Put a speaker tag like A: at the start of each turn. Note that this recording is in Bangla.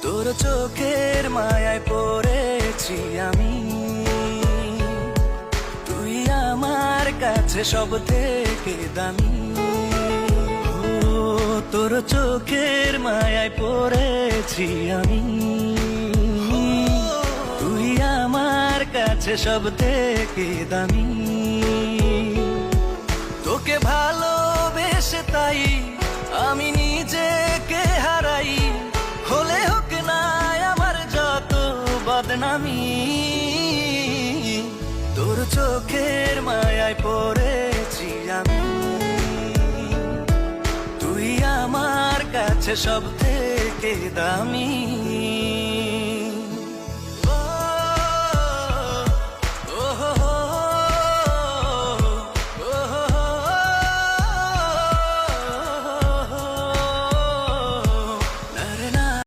A: তোর চোখের মায়ায় পড়েছি আমি, তুই আমার কাছে সব থেকে দামি। ও তোর চোখের মায়ায় পড়েছি আমি, তুই আমার কাছে সব থেকে দামি। তোকে ভালোবেসে তাই আমি নিজেকে হারাই, হলে হোক না আমার যত বদনামি। তোর চোখের মায়ায় পড়েছি আমি, তুই আমার কাছে সব থেকে দামি।